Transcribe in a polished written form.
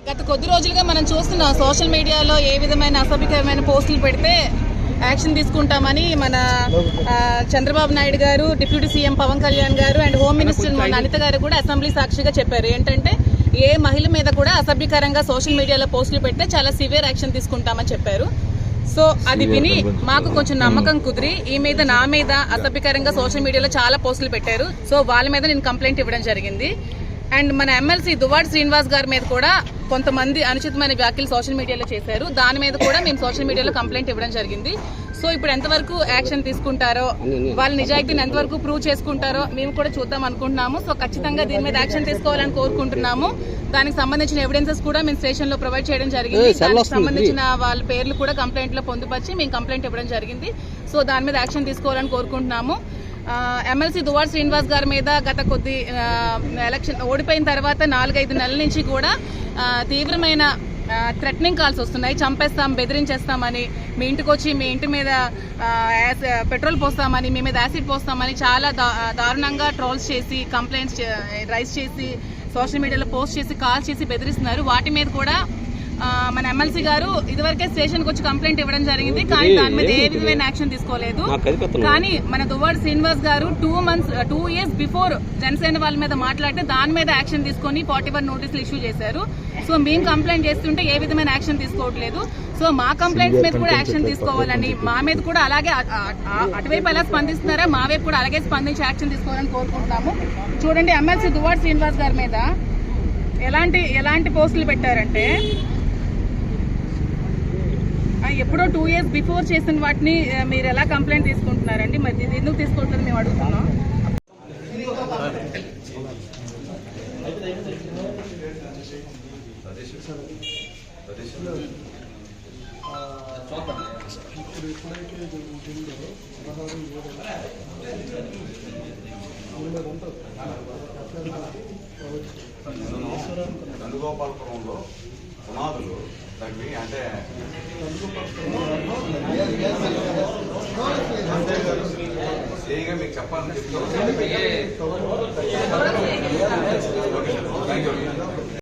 గత కొద్ది రోజులుగా మనం చూస్తున్నాం సోషల్ మీడియాలో ఏ విధమైన అసభ్యకరమైన పోస్టులు పెడితే యాక్షన్ తీసుకుంటామని మన చంద్రబాబు నాయుడు గారు, డిప్యూటీ సీఎం పవన్ కళ్యాణ్ గారు అండ్ హోమ్ మినిస్టర్ అనిత గారు కూడా అసెంబ్లీ సాక్షిగా చెప్పారు. ఏంటంటే ఏ మహిళ మీద కూడా అసభ్యకరంగా సోషల్ మీడియాలో పోస్టులు పెడితే చాలా సివియర్ యాక్షన్ తీసుకుంటామని చెప్పారు. సో అది విని మాకు కొంచెం నమ్మకం కుదిరి నా మీద అసభ్యకరంగా సోషల్ మీడియాలో చాలా పోస్టులు పెట్టారు. సో వాళ్ళ మీద నేను కంప్లైంట్ ఇవ్వడం జరిగింది. అండ్ మన ఎమ్మెల్సీ దువ్వాడ శ్రీనివాస్ గారి మీద కూడా కొంతమంది అనుచితమైన వ్యాఖ్యలు సోషల్ మీడియాలో చేశారు. దాని మీద కూడా మేము సోషల్ మీడియాలో కంప్లైంట్ ఇవ్వడం జరిగింది. సో ఇప్పుడు ఎంతవరకు యాక్షన్ తీసుకుంటారో, వాళ్ళ నిజాయితీని ఎంతవరకు ప్రూవ్ చేసుకుంటారో మేము కూడా చూద్దాం అనుకుంటున్నాము. సో ఖచ్చితంగా దీని మీద యాక్షన్ తీసుకోవాలని కోరుకుంటున్నాము. దానికి సంబంధించిన ఎవిడెన్సెస్ కూడా మేము స్టేషన్ లో ప్రొవైడ్ చేయడం జరిగింది. దానికి సంబంధించిన వాళ్ళ పేర్లు కూడా కంప్లైంట్ లో పొందుపరిచి మేము కంప్లైంట్ ఇవ్వడం జరిగింది. సో దాని మీద యాక్షన్ తీసుకోవాలని కోరుకుంటున్నాము. ఎమ్మెల్సీ దువ్వాడ శ్రీనివాస్ గారి మీద గత కొద్ది ఎలక్షన్ ఓడిపోయిన తర్వాత 4-5 నెలల నుంచి కూడా తీవ్రమైన థ్రెటనింగ్ కాల్స్ వస్తున్నాయి. చంపేస్తాం, బెదిరించేస్తామని, మీ ఇంటికి వచ్చి మీ ఇంటి మీద పెట్రోల్ పోస్తామని, మీ మీద యాసిడ్ పోస్తామని చాలా దారుణంగా ట్రోల్స్ చేసి, కంప్లైంట్స్ రైజ్ చేసి, సోషల్ మీడియాలో పోస్ట్ చేసి, కాల్స్ చేసి బెదిరిస్తున్నారు. వాటి మీద కూడా మన ఎమ్మెల్సీ గారు ఇదివరకే స్టేషన్ కి వచ్చి కంప్లైంట్ ఇవ్వడం జరిగింది. కానీ దాని మీద ఏ విధమైన యాక్షన్ తీసుకోలేదు. కానీ మన దువ్వాడ శ్రీనివాస్ గారు 2 years బిఫోర్ జనసేన వాళ్ళ మీద మాట్లాడితే దాని మీద యాక్షన్ తీసుకొని 41 నోటీసులు ఇష్యూ చేశారు. సో మేము కంప్లైంట్ చేస్తుంటే ఏ విధమైన యాక్షన్ తీసుకోవట్లేదు. సో మా కంప్లైంట్స్ మీద కూడా యాక్షన్ తీసుకోవాలని, మా మీద కూడా అలాగే అటువైపు ఎలా స్పందిస్తున్నారా మా వైపు కూడా అలాగే స్పందించి యాక్షన్ తీసుకోవాలని కోరుకుంటున్నాము. చూడండి, ఎమ్మెల్సీ దువ్వాడ శ్రీనివాస్ గారి మీద ఎలాంటి పోస్టులు పెట్టారంటే, ఎప్పుడో 2 years బిఫోర్ చేసిన వాటిని మీరు ఎలా కంప్లైంట్ తీసుకుంటున్నారండి? మరి ఎందుకు తీసుకోవట్లేదు మేము అడుగుతున్నాం. నందగోపాలపురంలో పునాదులు తగ్గి అంటే సేగా మీకు చెప్పాలని చెప్తాను. Thank you.